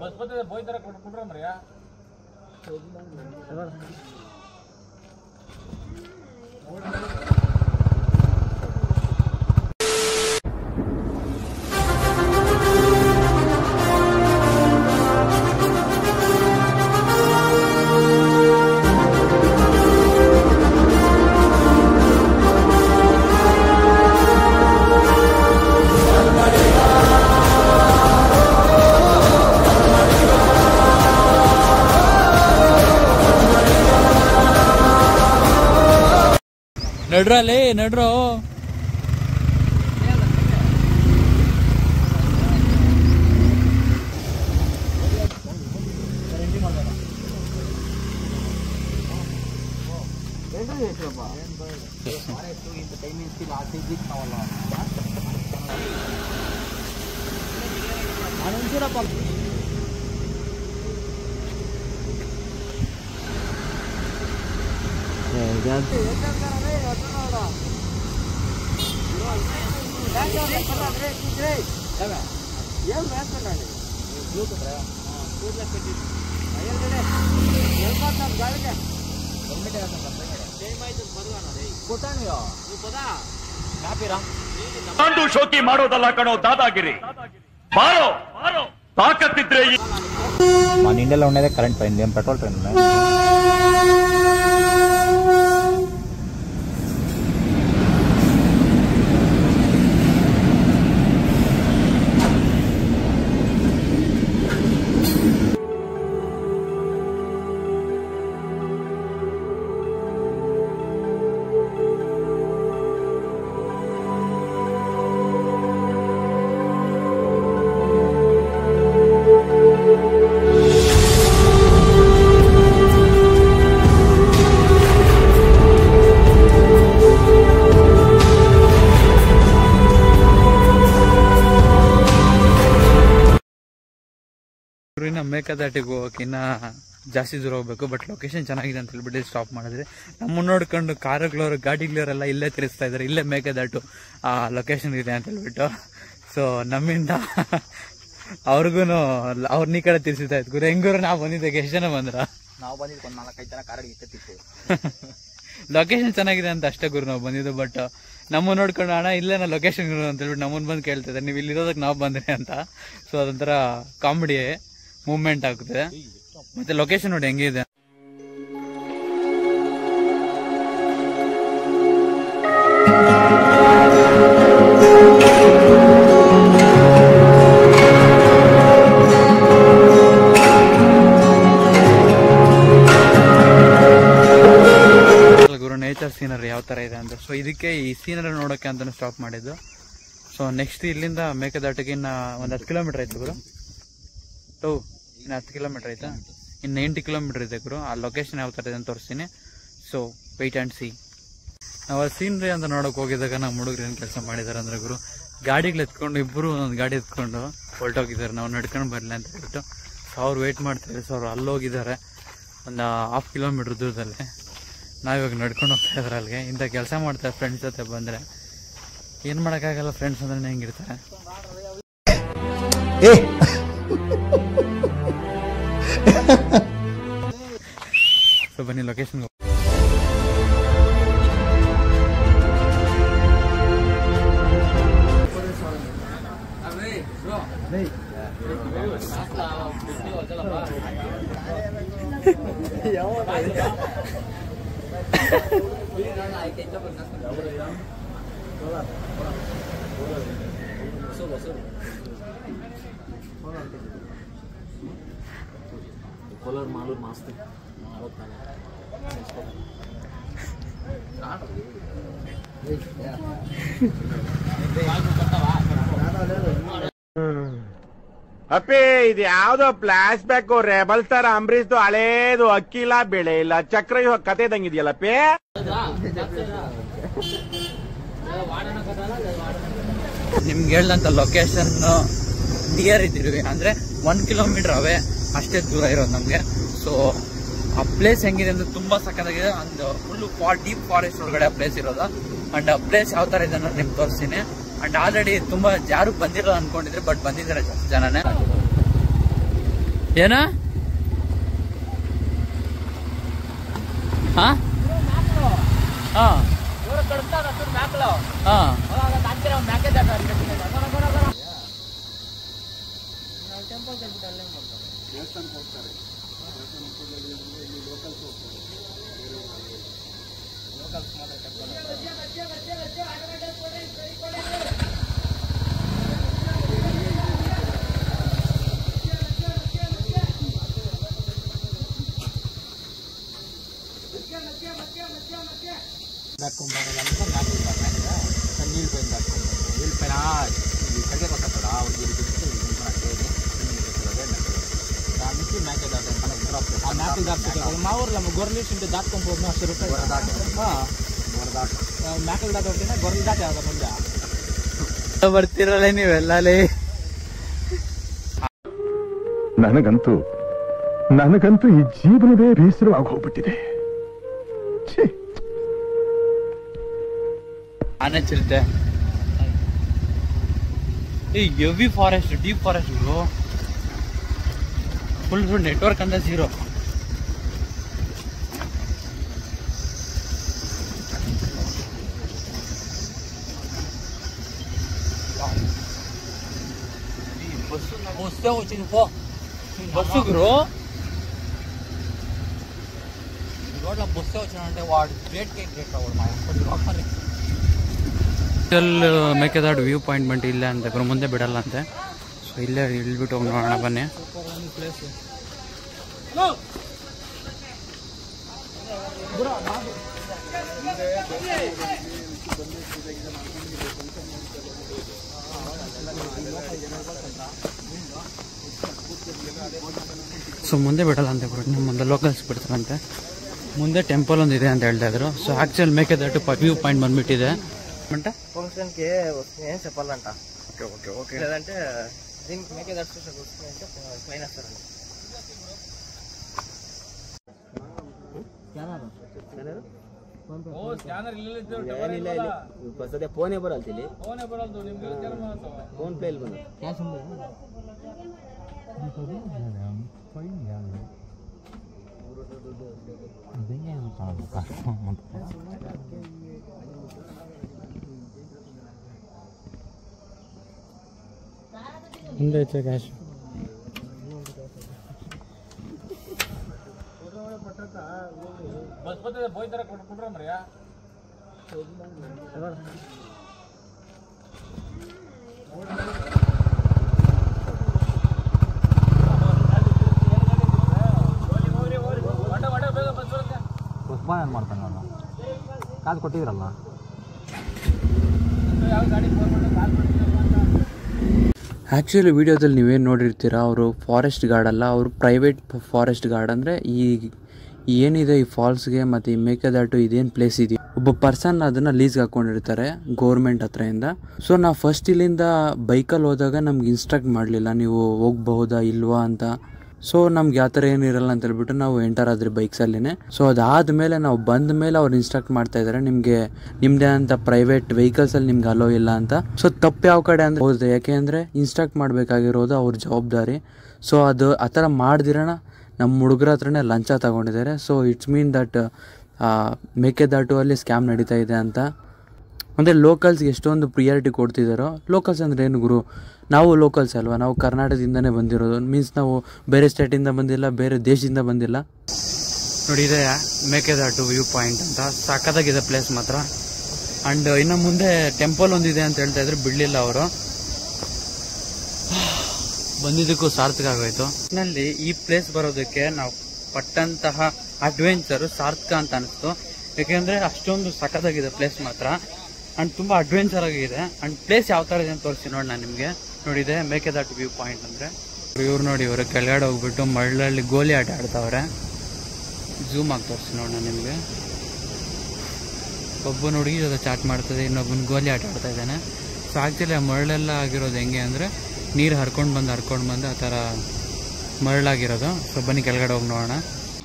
Bus ಬರ್ತದೆ ಬೋಯ್ ತರ ಕೊಟ್ಬಿಟ್ರ ಮರ್ಯಾ ನಡ್ರಲ್ಲಿ ನಡ್ರು ತಾಂಡು ಶೋಕಿ ಮಾಡೋದಲ್ಲ ಕಣೋ ದಾದಾಗಿರಿ ಬಾರೋ ತಾಕತ್ತಿದ್ರೆ మన ఇండియాలో ఉండేదే కరెంట్ పోయింది ఏం పెట్రోల్ ట్రైన్ ఉన్నాయి ಮೇಕದಾಟಿಗೆ ಹೋಗಕ್ಕೆ ಇನ್ನ ಜಾಸ್ತಿ ದೂರ ಹೋಗ್ಬೇಕು. ಬಟ್ ಲೊಕೇಶನ್ ಚೆನ್ನಾಗಿದೆ ಅಂತ ಹೇಳ್ಬಿಟ್ಟು ಸ್ಟಾಪ್ ಮಾಡಿದ್ರೆ ನಮ್ಮ ನೋಡ್ಕೊಂಡು ಕಾರುಗಳವರು ಗಾಡಿಗಳವರೆಲ್ಲ ಇಲ್ಲೇ ತಿರ್ಸ್ತಾ ಇದಾರೆ, ಇಲ್ಲೇ ಮೇಕದಾಟು ಆ ಲೊಕೇಶನ್ ಇದೆ ಅಂತ ಹೇಳ್ಬಿಟ್ಟು. ಸೊ ನಮ್ಮಿಂದ ಅವ್ರಿಗೂ ಅವ್ರನ್ನ ಈ ಕಡೆ ತಿರ್ಸಿತಾ ಇದ್ ಗುರು. ಹೆಂಗೂರು ನಾವು ಬಂದಿದ್ದೆ, ಎಷ್ಟು ಜನ ಬಂದ್ರ? ನಾವು ಬಂದಿದ್ದು ಒಂದು 4-5 ಜನ ಕಾರಲ್ಲಿ ಇತ್ತಿತ್ತು. ಲೊಕೇಶನ್ ಚೆನ್ನಾಗಿದೆ ಅಂತ ಅಷ್ಟೇ ಗುರು ನಾವು ಬಂದಿದ್ದು. ಬಟ್ ನಮ್ಮ ನೋಡ್ಕೊಂಡು ಅಣ್ಣ ಇಲ್ಲೇ ನಾ ಲೊಕೇಶನ್ ಅಂತ ಹೇಳ್ಬಿಟ್ಟು ನಮ್ಮನ್ನ ಬಂದು ಕೇಳ್ತಿದ್ದಾರೆ, ನೀವು ಇಲ್ಲಿರೋದಕ್ಕೆ ನಾವು ಬಂದ್ರಿ ಅಂತ. ಸೊ ಅದೊಂಥರ ಕಾಮಿಡಿ ಮೂವ್ಮೆಂಟ್ ಆಗುತ್ತೆ. ಮತ್ತೆ ಲೊಕೇಶನ್ ನೋಡಿ ಹೆಂಗಿದೆ. ಗುರು ನೇಚರ್ ಸೀನರಿ ಯಾವ ತರ ಇದೆ ಅಂತ. ಸೊ ಇದಕ್ಕೆ ಈ ಸೀನರಿ ನೋಡೋಕೆ ಅಂತ ಸ್ಟಾಪ್ ಮಾಡಿದ್ದು. ಸೊ ನೆಕ್ಸ್ಟ್ ಇಲ್ಲಿಂದ ಮೇಕದಾಟಿಗೆ ಇನ್ನ ಒಂದು 10 ಕಿಲೋಮೀಟರ್ ಆಯ್ತು ಗುರು. ಇನ್ನು 10 ಕಿಲೋಮೀಟರ್ ಆಯ್ತಾ, ಇನ್ನು 80 ಕಿಲೋಮೀಟರ್ ಇದೆ ಗುರು. ಆ ಲೊಕೇಶನ್ ಯಾವ ತರ ಇದೆ ಅಂತ ತೋರಿಸ್ತೀನಿ. So wait and see. ನಾವು ಸೀನರಿ ಅಂತ ನೋಡಕ್ ಹೋಗಿದ್ದಾಗ ನಮ್ಮ ಹುಡುಗರು ಏನ್ ಕೆಲಸ ಮಾಡಿದಾರೆ ಅಂದ್ರೆ ಗುರು, ಗಾಡಿಗಳು ಎತ್ಕೊಂಡು ಇಬ್ಬರು ಒಂದೊಂದು ಗಾಡಿ ಎತ್ಕೊಂಡು ಹೊರಟೋಗಿದ್ದಾರೆ, ನಾವು ನಡ್ಕೊಂಡು ಬರಲಿ ಅಂತ ಹೇಳ್ಬಿಟ್ಟು. ಸೊ ಅವ್ರು ವೇಟ್ ಮಾಡ್ತಾರೆ. ಸೊ ಅವ್ರು ಅಲ್ಲೋಗಿದ್ದಾರೆ ಒಂದು 1/2 ಕಿಲೋಮೀಟರ್ ದೂರದಲ್ಲಿ. ನಾವಿವಾಗ ನಡ್ಕೊಂಡು ಹೋಗ್ತಾ ಇದ್ರೆ ಅಲ್ಲಿಗೆ. ಇಂಥ ಕೆಲಸ ಮಾಡ್ತಾರೆ ಫ್ರೆಂಡ್ಸ್ ಜೊತೆ ಬಂದರೆ. ಏನು ಮಾಡೋಕ್ಕಾಗಲ್ಲ, ಫ್ರೆಂಡ್ಸ್ ಅಂದ್ರೆ ಹೆಂಗಿರ್ತಾರೆ. ಸೊ ಬನ್ನಿ ಲೊಕೇಶನ್. ಕೋಲಾರ ಮಾಲೂರು ಮಾಸ್ತಿ ಅಪ್ಪಿ ಇದು ಯಾವ್ದೋ ಫ್ಲಾಶ್ ಬ್ಯಾಕ್ ರೆಬಲ್ ತರ ಅಂಬರೀಶ್ದು ಹಳೇದು ಅಕ್ಕಿ ಇಲ್ಲ ಬೆಳೆ ಇಲ್ಲ ಚಕ್ರ ಕತೆ ಇದಂಗಿದೆಯಲ್ಲಪ್ಪಿ. ನಿಮ್ಗೆ ಹೇಳ್ದಂತ ಲೊಕೇಶನ್ ನಿಯರ್ ಇದ್ದೀವಿ ಅಂದ್ರೆ 1 ಕಿಲೋಮೀಟರ್ ಅವೇ, ಅಷ್ಟೇ ದೂರ ಇರೋದು ನಮ್ಗೆ. ಸೊ ಆ ಪ್ಲೇಸ್ ಹೆಂಗಿದೆ ಅಂದ್ರೆ ತುಂಬಾ ಸಕ್ಕತ್ತಾಗಿದೆ. ಒಂದು ಫುಲ್ ಡೀಪ್ ಫಾರೆಸ್ಟ್ ಒಳಗಡೆ ಆ ಪ್ಲೇಸ್ ಇರೋದು. ಅಂಡ್ ಆ ಪ್ಲೇಸ್ ಯಾವ ತರ ಇದೆ ಅನ್ನೋದು ನಿಮ್ಗೆ ತೋರಿಸ್ತೀನಿ. ಅಂಡ್ ಆಲ್ರೆಡಿ ತುಂಬಾ ಯಾರು ಬಂದಿರೋ ಅನ್ಕೊಂಡಿದ್ರೆ, ಬಟ್ ಬಂದಿದ್ದಾರೆ ಜಾಸ್ತಿ ಜನನೇ. ಏನ ಹಾ ಹಾ మా ఊర్లో గొర్రెలు తింటే దాటుకొని 1,00,000 రూపాయలు మేకలు దాటోటిನ గొర్రెలు దాಟ ಯಾವ್ದು ಮುಂದೆ ಬರ್ತಿರಲ್ಲ ನೀವೆಲ್ಲೇ. ನನಗಂತೂ ಈ ಜೀವನವೇ ಬೇಸರವಾಗಿ ಹೋಗ್ಬಿಟ್ಟಿದೆ. ಆನೆ ಚಿರತೆ ಈ ಹೆವಿ ಫಾರೆಸ್ಟ್, ಡೀಪ್ ಫಾರೆಸ್ಟ್ ಇವರು. ಫುಲ್ ನೆಟ್ವರ್ಕ್ ಅಂತ ಝೀರೋ. బస్సు గురు రోడ్ల బస్సు వచ్చినంటే వాడు గ్రేట్ ಮೇಕೆದಾಟು ವ್ಯೂ ಪಾಯಿಂಟ್ ಬಂತು ಇಲ್ಲೇ ಅಂತ ಗುರು, ಮುಂದೆ ಬಿಡಲ್ಲ ಅಂತೆ. ಸೊ ಇಲ್ಲೇ ಇಳ್ಬಿಟ್ಟು ಹೋಗಿ ನೋಡೋಣ ಬನ್ನಿ. ಸೊ ಮುಂದೆ ಬಿಡಲ್ಲ ಅಂತ ಬಿಟ್ಟು ನಮ್ಮ ಮುಂದೆ ಲೋಕಲ್ಸ್ ಬಿಡ್ತಾರಂತೆ. ಮುಂದೆ ಟೆಂಪಲ್ ಒಂದಿದೆ ಅಂತ ಹೇಳ್ತಾ ಇದ್ರು. So actual Mekedatu view point ಬಂದ್ಬಿಟ್ಟಿದೆ. ఫంక్షన్కి ఏం చెప్పాలంట? లేదంటే దీనికి మేకేదాటు పైన వస్తారండి. ಸದ್ಯ ಫೋನೇ ಬರಲ್ತಿಲ್ಲಿ, ಫೋನ್ ಪೇ ಇಲ್ಲಿ ಬಂದ ಕ್ಯಾಶ್ ಮುಂದೆ ಐತೆ ಕ್ಯಾಶ್. ಬಸ್ ಬರ್ತದೆ ಬೋಯ್ ತರ ಕೊಟ್ಬಿಟ್ರ ಮರ್ಯಾ. ಉಸ್ಮಾನ್ ಮಾಡ್ತಾನೆ ಕಾದು ಕೊಟ್ಟಿದ್ರಲ್ಲ. ಆ್ಯಕ್ಚುಲಿ ವಿಡಿಯೋದಲ್ಲಿ ನೀವೇನು ನೋಡಿರ್ತೀರ, ಅವರು ಫಾರೆಸ್ಟ್ ಗಾರ್ಡ್ ಅಲ್ಲ, ಅವರು ಪ್ರೈವೇಟ್ ಫಾರೆಸ್ಟ್ ಗಾರ್ಡ್. ಅಂದರೆ ಈ ಏನಿದೆ ಈ ಫಾಲ್ಸ್ಗೆ ಮತ್ತು ಈ ಮೇಕೆದಾಟು ಇದೇನು ಪ್ಲೇಸ್ ಇದೆಯೋ ಒಬ್ಬ ಪರ್ಸನ್ ಅದನ್ನು ಲೀಸ್ಗೆ ಹಾಕ್ಕೊಂಡಿರ್ತಾರೆ ಗೌರ್ಮೆಂಟ್ ಹತ್ರದಿಂದ. ಸೊ ನಾವು ಫಸ್ಟ್ ಇಲ್ಲಿಂದ ಬೈಕಲ್ಲಿ ಹೋದಾಗ ನಮ್ಗೆ ಇನ್ಸ್ಟ್ರಕ್ಟ್ ಮಾಡಲಿಲ್ಲ ನೀವು ಹೋಗ್ಬಹುದಾ ಇಲ್ವಾ ಅಂತ. ಸೊ ನಮ್ಗೆ ಯಾವ ಥರ ಏನಿರಲ್ಲ ಅಂತ ಹೇಳ್ಬಿಟ್ಟು ನಾವು ಎಂಟರ್ ಆದ್ರಿ ಬೈಕ್ಸಲ್ಲಿನೇ. ಸೊ ಅದಾದಮೇಲೆ ನಾವು ಬಂದ ಮೇಲೆ ಅವ್ರು ಇನ್ಸ್ಟ್ರಕ್ಟ್ ಮಾಡ್ತಾ ಇದ್ದಾರೆ, ನಿಮಗೆ ನಿಮ್ಮದೇ ಅಂತ ಪ್ರೈವೇಟ್ ವೆಹಿಕಲ್ಸಲ್ಲಿ ನಿಮ್ಗೆ ಅಲೋ ಇಲ್ಲ ಅಂತ. ಸೊ ತಪ್ಪು ಯಾವ ಕಡೆ ಅಂದರೆ ಹೌದು, ಯಾಕೆ ಅಂದರೆ ಇನ್ಸ್ಟ್ರಕ್ಟ್ ಮಾಡಬೇಕಾಗಿರೋದು ಅವ್ರ ಜವಾಬ್ದಾರಿ. ಸೊ ಅದು ಆ ಥರ ಮಾಡ್ದಿರೋಣ ನಮ್ಮ ಹುಡುಗರ ಹತ್ರನೇ ಲಂಚ ತಗೊಂಡಿದ್ದಾರೆ. So it's mean that Mekedatu ಅಲ್ಲಿ ಸ್ಕ್ಯಾಮ್ ನಡೀತಾ ಇದೆ ಅಂತ. ಅಂದರೆ ಲೋಕಲ್ಸ್ಗೆ ಎಷ್ಟೊಂದು ಪ್ರಿಯಾರಿಟಿ ಕೊಡ್ತಿದ್ದಾರೋ. ಲೋಕಲ್ಸ್ ಅಂದರೆ ಏನು ಗುರು, ನಾವು ಲೋಕಲ್ಸ್ ಅಲ್ವಾ, ನಾವು ಕರ್ನಾಟಕದಿಂದನೇ ಬಂದಿರೋದು. ಮೀನ್ಸ್ ನಾವು ಬೇರೆ ಸ್ಟೇಟಿಂದ ಬಂದಿಲ್ಲ, ಬೇರೆ ದೇಶದಿಂದ ಬಂದಿಲ್ಲ. ನೋಡಿ ಇದೆ ಮೇಕೆದಾಟು ವ್ಯೂ ಪಾಯಿಂಟ್ ಅಂತ, ಸಖತ್ತಾಗಿದೆ ಪ್ಲೇಸ್ ಮಾತ್ರ. ಆ್ಯಂಡ್ ಇನ್ನು ಮುಂದೆ ಟೆಂಪಲ್ ಒಂದಿದೆ ಅಂತ ಹೇಳ್ತಾ ಇದ್ರು, ಬಿಡಲಿಲ್ಲ ಅವರು. ಬಂದಿದ್ದಕ್ಕೂ ಸಾರ್ಥಕ ಆಗೋಯ್ತು. ನಲ್ಲಿ ಈ ಪ್ಲೇಸ್ ಬರೋದಕ್ಕೆ ನಾವು ಪಟ್ಟಂತಹ ಅಡ್ವೆಂಚರು ಸಾರ್ಥಕ ಅಂತ ಅನಿಸ್ತು. ಯಾಕೆಂದರೆ ಅಷ್ಟೊಂದು ಸಖತ್ತಾಗಿದೆ ಪ್ಲೇಸ್ ಮಾತ್ರ. ಆ್ಯಂಡ್ ತುಂಬ ಅಡ್ವೆಂಚರ್ ಆಗಿದೆ. ಆ್ಯಂಡ್ ಪ್ಲೇಸ್ ಯಾವ ಥರ ಇದೆ ಅಂತ ತೋರಿಸ್ತೀನಿ ನೋಡಿ ನಾನು ನಿಮಗೆ. ನೋಡಿದೆ ಮೇಕೆದಾಟು ವ್ಯೂ ಪಾಯಿಂಟ್ ಅಂದರೆ ಇವ್ರು ನೋಡಿ, ಇವರು ಕೆಳಗಡೆ ಹೋಗ್ಬಿಟ್ಟು ಮರಳಲ್ಲಿ ಗೋಲಿ ಆಟ ಆಡ್ತಾವ್ರೆ. ಝೂಮ್ ಆಗಿ ತೋರಿಸ್ತೀನಿ ನೋಡಿ ನಾನು ನಿಮಗೆ. ಒಬ್ಬನ ಹುಡುಗಿ ಜೊತೆ ಚಾಟ್ ಮಾಡ್ತದೆ, ಇನ್ನೊಬ್ಬನ ಗೋಲಿ ಆಟ ಆಡ್ತಾ ಇದ್ದಾನೆ. ಸೊ ಆ್ಯಕ್ಚುಲಿ ಆ ಮರಳೆಲ್ಲ ಆಗಿರೋದು ಹೆಂಗೆ ಅಂದರೆ ನೀರು ಹರ್ಕೊಂಡು ಬಂದು ಆ ಥರ ಮರಳಾಗಿರೋದು. ಸೊ ಬನ್ನಿ ಕೆಳಗಡೆ ಹೋಗಿ ನೋಡೋಣ.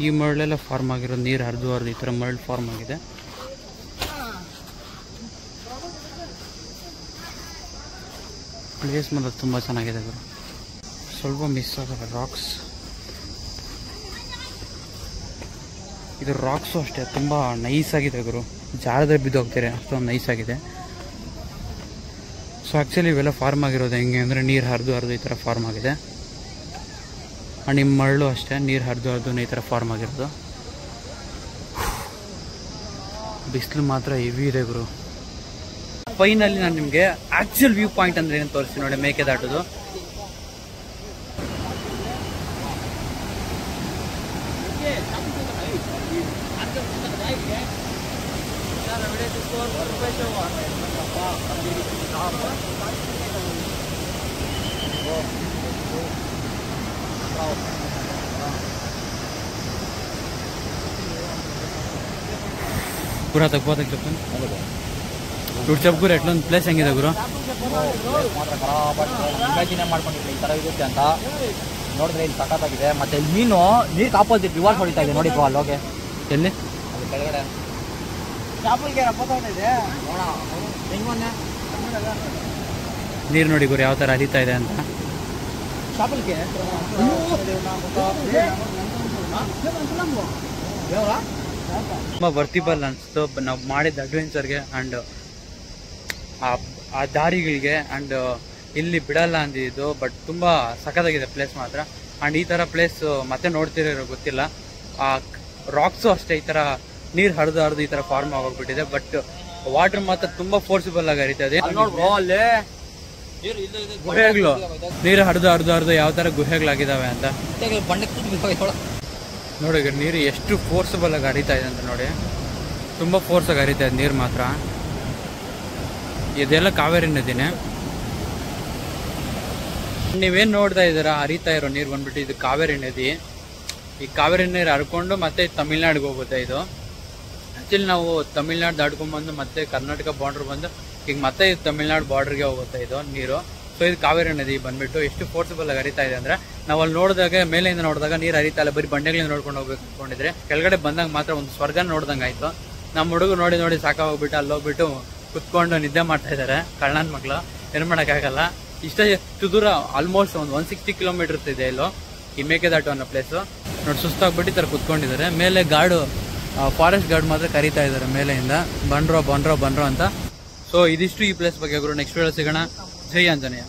ಈ ಮರಳೆಲ್ಲ ಫಾರ್ಮ್ ಆಗಿರೋದು, ನೀರು ಹರಿದು ಈ ಥರ ಮರಳು ಫಾರ್ಮ್ ಆಗಿದೆ. ಪ್ಲೇಸ್ ಮಾತ್ರ ತುಂಬ ಚೆನ್ನಾಗಿದೆ ಗುರು. ಸ್ವಲ್ಪ ಮಿಸ್ ಆಗುತ್ತೆ ರಾಕ್ಸ್. ಇದು ರಾಕ್ಸು ಅಷ್ಟೇ ತುಂಬ ನೈಸ್ ಆಗಿದೆ ಗುರು, ಜಾರದ್ರೆ ಬಿದ್ದೋಗ್ತಾರೆ ಅಷ್ಟೊಂದು ನೈಸ್ ಆಗಿದೆ. ಸೊ ಆ್ಯಕ್ಚುಲಿ ಇವೆಲ್ಲ ಫಾರ್ಮ್ ಆಗಿರೋದು ಹೆಂಗೆ ಅಂದರೆ ನೀರು ಹರಿದು ಈ ಥರ ಫಾರ್ಮ್ ಆಗಿದೆ. ಆ್ಯಂಡ್ ನಿಮ್ಮ ಮರಳು ಅಷ್ಟೇ ನೀರು ಹರಿದು ಈ ಥರ ಫಾರ್ಮ್ ಆಗಿರೋದು. ಬಿಸಿಲು ಮಾತ್ರ ಹೆವಿ ಇದೆ ಗುರು. ಫೈನಲಿ ನಾನು ನಿಮಗೆ ಆ್ಯಕ್ಚುಯಲ್ ವ್ಯೂ ಪಾಯಿಂಟ್ ಅಂದರೆ ಏನು ತೋರಿಸ್ತೀನಿ ನೋಡಿ, ಮೇಕೆದಾಟುದು. ಪೂರಾ ತಗ್ಬೋದಾಗ చెప్పండి ఇప్పుడు చెప్పు ಗುರು ಎಷ್ಟೊಂದು ಪ್ಲೇಸ್ ಹೆಂಗಿದೆ ಗುರು? ಇಮ್ಯಾಜಿನೇ ಮಾಡ್ಕೊಂಡಿದ್ದೆ ಈ ಥರ ಇರುತ್ತೆ ಅಂತ. ನೋಡಿದ್ರೆ ಇಲ್ಲಿ ಸಖತ್ತಾಗಿದೆ. ಮತ್ತೆ ಇಲ್ಲಿ ನೀರು ಆಪೋಸಿಟ್ ರಿವರ್ಸ್ ಹೊಡಿತಾ ಇದೆ ನೋಡಿ ಅಲ್ಲೋಗೆ. ಎಲ್ಲಿ? ಅದು ಕೆಳಗಡೆ ನೀರು ನೋಡಿ ಗುರು ಯಾವ ಥರ ಹರಿತಾ ಇದೆ ಅಂತ. ತುಂಬ ವರ್ತಿಬಲ್ ಅನಿಸ್ತು ನಾವು ಮಾಡಿದ ಅಡ್ವೆಂಚರ್ಗೆ ಆ್ಯಂಡ್ ಆ ದಾರಿಗಳಿಗೆ. ಆ್ಯಂಡ್ ಇಲ್ಲಿ ಬಿಡಲ್ಲ ಅಂದಿದ್ದು, ಬಟ್ ತುಂಬ ಸಖತ್ತಾಗಿದೆ ಪ್ಲೇಸ್ ಮಾತ್ರ. ಆ್ಯಂಡ್ ಈ ಥರ ಪ್ಲೇಸ್ ಮತ್ತೆ ನೋಡ್ತಿರೋ ಗೊತ್ತಿಲ್ಲ. ಆ ರಾಕ್ಸು ಅಷ್ಟೇ ಈ ಥರ ನೀರು ಹರಿದು ಈ ಥರ ಫಾರ್ಮ್ ಆಗೋಗ್ಬಿಟ್ಟಿದೆ. ಬಟ್ ವಾಟರ್ ಮಾತ್ರ ತುಂಬ ಫೋರ್ಸಿಬಲ್ ಆಗಿ ಹರಿತದೆ. ಗುಹೆಗಳು ನೀರು ಹರಿದು ಯಾವ ಥರ ಗುಹೆಗಳಾಗಿದ್ದಾವೆ ಅಂತ ನೋಡಿ. ನೀರು ಎಷ್ಟು ಫೋರ್ಸಬಲ್ ಆಗಿ ಹರಿತಾ ಇದೆ ಅಂತ ನೋಡಿ, ತುಂಬ ಫೋರ್ಸಾಗಿ ಹರಿತಾ ಇದೆ ನೀರು ಮಾತ್ರ. ಇದೆಲ್ಲ ಕಾವೇರಿ ನದಿನೇ. ನೀವೇನು ನೋಡ್ತಾ ಇದ್ದೀರಾ ಹರಿತಾ ಇರೋ ನೀರು ಬಂದ್ಬಿಟ್ಟು ಇದು ಕಾವೇರಿ ನದಿ. ಈ ಕಾವೇರಿ ನೀರು ಹರ್ಕೊಂಡು ಮತ್ತೆ ತಮಿಳ್ನಾಡಿಗೆ ಹೋಗುತ್ತೆ ಇದು. ಆ್ಯಕ್ಚುಲಿ ನಾವು ತಮಿಳ್ನಾಡು ದಾಟ್ಕೊಂಡ್ಬಂದು ಮತ್ತೆ ಕರ್ನಾಟಕ ಬಾರ್ಡ್ರ್ ಬಂದು ಈಗ ಮತ್ತೆ ಇದು ತಮಿಳ್ನಾಡು ಬಾರ್ಡ್ರಿಗೆ ಹೋಗುತ್ತೆ ಇದು ನೀರು. ಸೊ ಇದು ಕಾವೇರಿ ನದಿ ಬಂದ್ಬಿಟ್ಟು ಎಷ್ಟು ಫೋರ್ಸಿಬಲ್ ಆಗಿ ಹರಿತಾ ಇದೆ ಅಂದರೆ ನಾವು ಅಲ್ಲಿ ನೋಡಿದಾಗ ಮೇಲೆಯಿಂದ ನೋಡಿದಾಗ ನೀರು ಹರಿತಾ ಇಲ್ಲ, ಬರೀ ಬಂಡೆಗಳಿಂದ ನೋಡ್ಕೊಂಡು ಹೋಗ್ಬೇಕು ಅಂದ್ಕೊಂಡಿದ್ರೆ ಕೆಳಗಡೆ ಬಂದಾಗ ಮಾತ್ರ ಒಂದು ಸ್ವರ್ಗ ನೋಡ್ದಂಗೆ ಆಯಿತು. ನಮ್ಮ ಹುಡುಗರು ನೋಡಿ ಸಾಕಾಗೋಗ್ಬಿಟ್ಟು ಅಲ್ಲಿ ಹೋಗ್ಬಿಟ್ಟು ಕುತ್ಕೊಂಡು ನಿದ್ದೆ ಮಾಡ್ತಾ ಇದ್ದಾರೆ. ಕಳ್ಳನ ಮಕ್ಕಳು ಏನು ಮಾಡೋಕ್ಕಾಗಲ್ಲ. ಇಷ್ಟು ದೂರ ಆಲ್ಮೋಸ್ಟ್ ಒಂದು 160 ಕಿಲೋಮೀಟರ್ಸ್ ಇದೆ ಇಲ್ಲೋ ಈ ಮೇಕೆದಾಟು ಅನ್ನೋ ಪ್ಲೇಸು. ನೋಡಿ ಸುಸ್ತಾಗ್ಬಿಟ್ಟು ಈ ಥರ ಕುತ್ಕೊಂಡಿದ್ದಾರೆ. ಮೇಲೆ ಗಾರ್ಡು ಫಾರೆಸ್ಟ್ ಗಾರ್ಡ್ ಮಾತ್ರ ಕರೀತಾ ಇದ್ದಾರೆ ಮೇಲೆಯಿಂದ, ಬನ್ರೋ ಅಂತ. ಸೊ ಇದಿಷ್ಟು ಈ ಪ್ಲೇಸ್ ಬಗ್ಗೆ ಗುರು. ನೆಕ್ಸ್ಟ್ ವಿಡಿಯೋ ಸಿಗೋಣ. ಜೈ ಆಂಜನೇಯ.